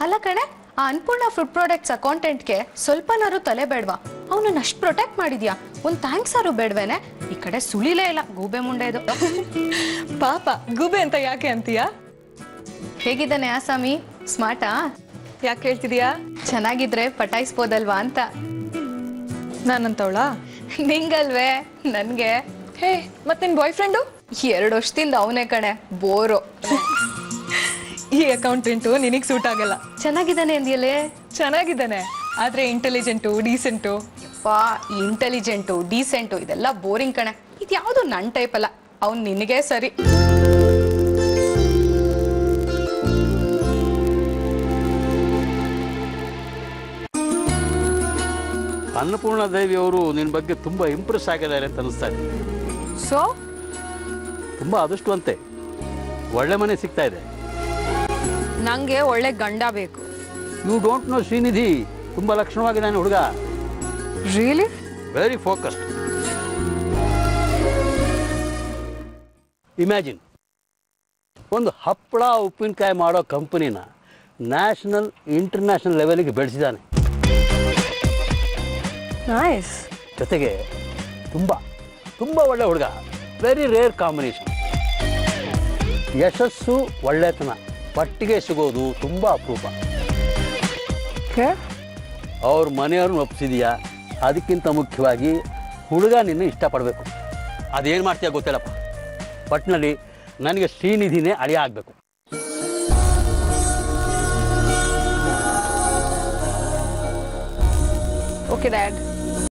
ಅಲ್ಲ ಕಣೆ, ಆ ಅನ್ಪೂರ್ಣ ಫುಡ್ ಪ್ರಾಡಕ್ಟ್ಸ್ ಅಕೌಂಟೆಂಟ್ಗೆ ಸ್ವಲ್ಪನಾರು ತಲೆ ಬೇಡ್ವಾ? ಅವನನ್ನ ಅಷ್ಟು ಪ್ರೊಟೆಕ್ಟ್ ಮಾಡಿದ್ಯಾ, ಒಂದು ಥ್ಯಾಂಕ್ಸ್ ಆರು ಬೇಡ್ವೇನೆ? ಈ ಕಡೆ ಸುಳಿಲೇ ಇಲ್ಲ, ಗೂಬೆ ಮುಂಡೆ ಇದು. ಪಾಪ ಗೂಬೆ ಅಂತ ಯಾಕೆ ಅಂತೀಯಾ? ಹೇಗಿದ್ದಾನೆ ಆಸಾಮಿ? ಸ್ಮಾರ್ಟಾ? ಯಾಕೆ ಹೇಳ್ತಿದ್ಯಾ? ಚೆನ್ನಾಗಿದ್ರೆ ಪಟಾಯಿಸ್ಬೋದಲ್ವಾ ಅಂತ. ನಾನಂತವಳ? ನಿಂಗಲ್ವೇ, ನನ್ಗೆ. ಹೇ, ಮತ್ ನಿನ್ ಬಾಯ್ ಫ್ರೆಂಡು? 2 ವರ್ಷದಿಂದ ಅವನೇ ಕಣೆ, ಬೋರು. ಈ ಅಕೌಂಟೆಂಟು ನಿನಗ್ ಸೂಟ್ ಆಗಲ್ಲ. ಚೆನ್ನಾಗಿದ್ದಾನೆ ಅಂದಿಯಲ್ಲೇ? ಚೆನ್ನಾಗಿದ್ದಾನೆ, ಆದ್ರೆ ಇಂಟೆಲಿಜೆಂಟು, ಡೀಸೆಂಟು. ಇಂಟೆಲಿಜೆಂಟು, ಡೀಸೆಂಟು ಇದೆಲ್ಲ ಬೋರಿಂಗ್ ಕಣೆ. ಇದ್ಯಾವುದು ನನ್ನ ಟೈಪ್ ಅಲ್ಲ, ಅವ್ನು ನಿನಗೆ ಸರಿ. ಅನ್ನಪೂರ್ಣ ದೇವಿ ಅವರು ನಿನ್ನ ಬಗ್ಗೆ ತುಂಬ ಇಂಪ್ರೆಸ್ ಆಗಿದ್ದಾರೆ ಅಂತ ಅನಿಸ್ತಾ ಇದೆ. ಸೊ ತುಂಬ ಅದೃಷ್ಟವಂತೆ, ಒಳ್ಳೆ ಮನೆ ಸಿಗ್ತಾ ಇದೆ. ನಂಗೆ ಒಳ್ಳೆ ಗಂಡ ಬೇಕು. ಯು ಡೋಂಟ್ ನೋ ಶ್ರೀನಿಧಿ, ತುಂಬ ಲಕ್ಷಣವಾಗಿದ್ದಾನೆ ಹುಡುಗ. ರಿಯಲಿ? Very focused. ಇಮ್ಯಾಜಿನ್, ಒಂದು ಹಪ್ಪಳ ಉಪ್ಪಿನಕಾಯಿ ಮಾಡೋ ಕಂಪನಿನ ನ್ಯಾಷನಲ್ ಇಂಟರ್ನ್ಯಾಷನಲ್ ಲೆವೆಲ್ಗೆ ಬೆಳೆಸಿದ್ದಾನೆ. ನೈಸ್. ಜೊತೆಗೆ ತುಂಬ ತುಂಬ ಒಳ್ಳೆ ಹುಡುಗ. Very rare combination. ಯಶಸ್ಸು ಒಳ್ಳೆತನ ಪಟ್ಟಿಗೆ ಸಿಗೋದು ತುಂಬ ಅಪರೂಪ. ಅವ್ರ ಮನೆಯವ್ರನ್ನ ಒಪ್ಪಿಸಿದೀಯಾ, ಅದಕ್ಕಿಂತ ಮುಖ್ಯವಾಗಿ ಹುಡುಗ ನಿನ್ನ ಇಷ್ಟಪಡಬೇಕು. ಅದೇನು ಮಾಡ್ತೀಯ ಗೊತ್ತಿಲ್ಲಪ್ಪ, ಪಟ್ನಲ್ಲಿ ನನಗೆ ಶ್ರೀನಿಧಿನೇ ಅಳಿಯ ಆಗಬೇಕು. Okay dad.